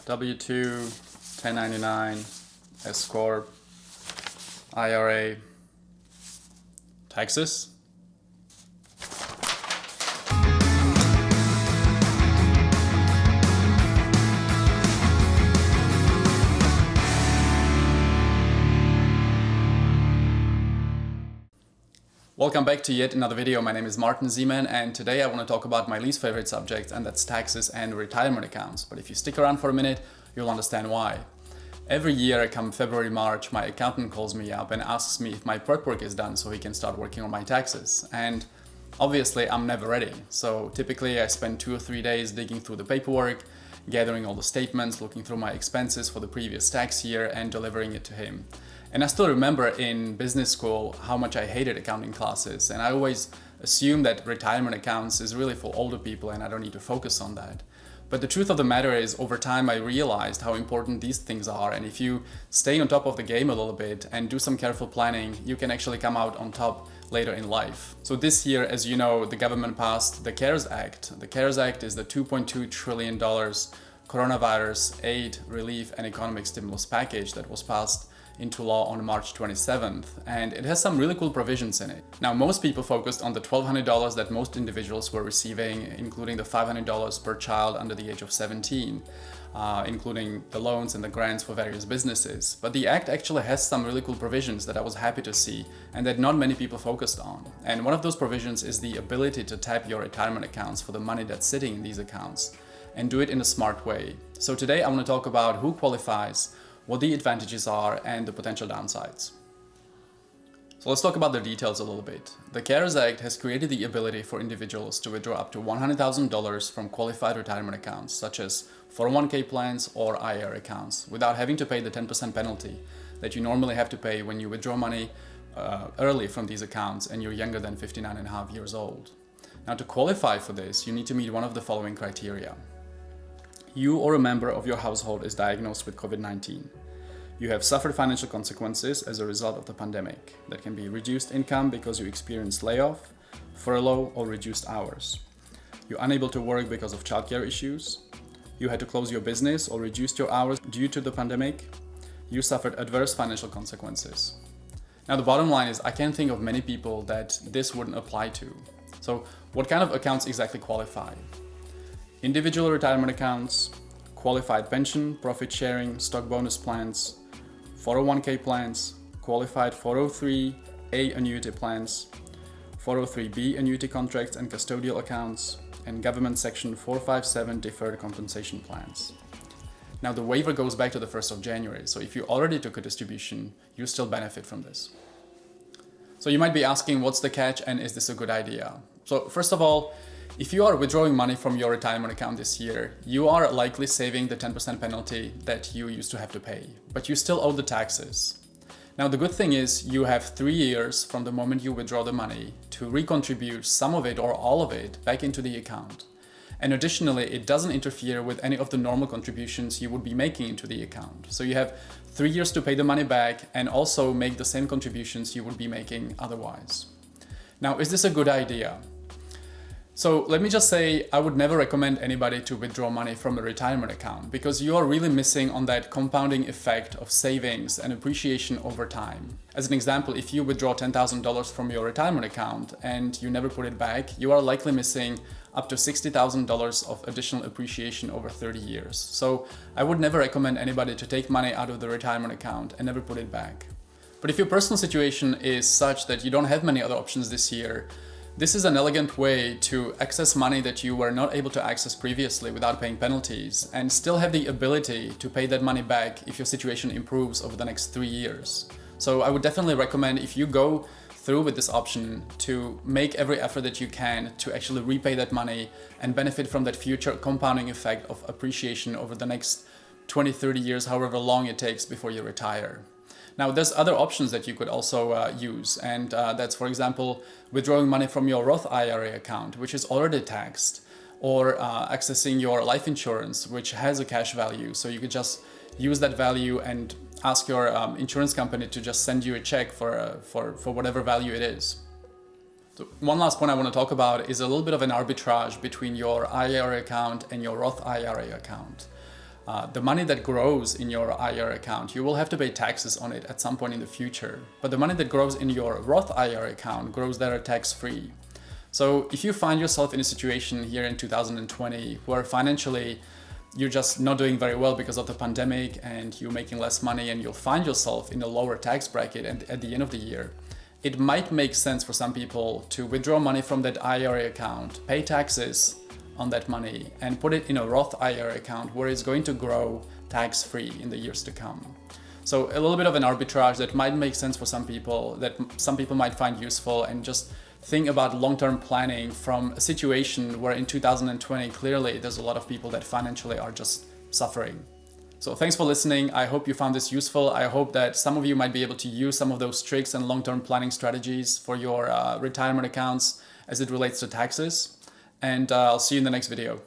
W-2, 1099, S-Corp, IRA, taxes. Welcome back to yet another video. My name is Martin Zeman, and today I want to talk about my least favorite subject, and that's taxes and retirement accounts. But if you stick around for a minute, you'll understand why. Every year, come February, March, my accountant calls me up and asks me if my prep work is done so he can start working on my taxes. And obviously, I'm never ready. So typically, I spend 2 or 3 days digging through the paperwork, gathering all the statements, looking through my expenses for the previous tax year, and delivering it to him. And I still remember in business school how much I hated accounting classes, and I always assumed that retirement accounts is really for older people and I don't need to focus on that. But the truth of the matter is, over time I realized how important these things are, and if you stay on top of the game a little bit and do some careful planning, you can actually come out on top later in life. So this year, as you know, the government passed the CARES Act. The CARES Act is the $2.2 trillion coronavirus aid, relief, and economic stimulus package that was passed into law on March 27th, and it has some really cool provisions in it. Now, most people focused on the $1,200 that most individuals were receiving, including the $500 per child under the age of 17, including the loans and the grants for various businesses. But the Act actually has some really cool provisions that I was happy to see and that not many people focused on. And one of those provisions is the ability to tap your retirement accounts for the money that's sitting in these accounts and do it in a smart way. So today I want to talk about who qualifies, what the advantages are, and the potential downsides. So let's talk about the details a little bit. The CARES Act has created the ability for individuals to withdraw up to $100,000 from qualified retirement accounts, such as 401k plans or IRA accounts, without having to pay the 10% penalty that you normally have to pay when you withdraw money early from these accounts and you're younger than 59.5 years old. Now, to qualify for this, you need to meet one of the following criteria. You or a member of your household is diagnosed with COVID-19. You have suffered financial consequences as a result of the pandemic. That can be reduced income because you experienced layoff, furlough, or reduced hours. You're unable to work because of childcare issues. You had to close your business or reduced your hours due to the pandemic. You suffered adverse financial consequences. Now, the bottom line is I can't think of many people that this wouldn't apply to. So what kind of accounts exactly qualify? Individual retirement accounts, qualified pension, profit sharing, stock bonus plans, 401k plans, qualified 403A annuity plans, 403B annuity contracts and custodial accounts, and government section 457 deferred compensation plans. Now, the waiver goes back to the 1st of January, so if you already took a distribution, you still benefit from this. So you might be asking, what's the catch and is this a good idea? So first of all, if you are withdrawing money from your retirement account this year, you are likely saving the 10% penalty that you used to have to pay, but you still owe the taxes. Now, the good thing is you have 3 years from the moment you withdraw the money to recontribute some of it or all of it back into the account. And additionally, it doesn't interfere with any of the normal contributions you would be making into the account. So you have 3 years to pay the money back and also make the same contributions you would be making otherwise. Now, is this a good idea? So let me just say, I would never recommend anybody to withdraw money from a retirement account because you are really missing on that compounding effect of savings and appreciation over time. As an example, if you withdraw $10,000 from your retirement account and you never put it back, you are likely missing up to $60,000 of additional appreciation over 30 years. So I would never recommend anybody to take money out of the retirement account and never put it back. But if your personal situation is such that you don't have many other options this year, this is an elegant way to access money that you were not able to access previously without paying penalties and still have the ability to pay that money back if your situation improves over the next 3 years. So I would definitely recommend, if you go through with this option, to make every effort that you can to actually repay that money and benefit from that future compounding effect of appreciation over the next 20, 30 years, however long it takes before you retire. Now, there's other options that you could also use, and that's, for example, withdrawing money from your Roth IRA account, which is already taxed, or accessing your life insurance, which has a cash value. So you could just use that value and ask your insurance company to just send you a check for whatever value it is. So one last point I want to talk about is a little bit of an arbitrage between your IRA account and your Roth IRA account. The money that grows in your IRA account, you will have to pay taxes on it at some point in the future. But the money that grows in your Roth IRA account grows there tax-free. So if you find yourself in a situation here in 2020 where financially you're just not doing very well because of the pandemic and you're making less money and you'll find yourself in a lower tax bracket at the end of the year, it might make sense for some people to withdraw money from that IRA account, pay taxes on that money and put it in a Roth IRA account where it's going to grow tax-free in the years to come. So a little bit of an arbitrage that might make sense for some people, that some people might find useful, and just think about long-term planning from a situation where in 2020 clearly there's a lot of people that financially are just suffering. So thanks for listening. I hope you found this useful. I hope that some of you might be able to use some of those tricks and long-term planning strategies for your retirement accounts as it relates to taxes. And I'll see you in the next video.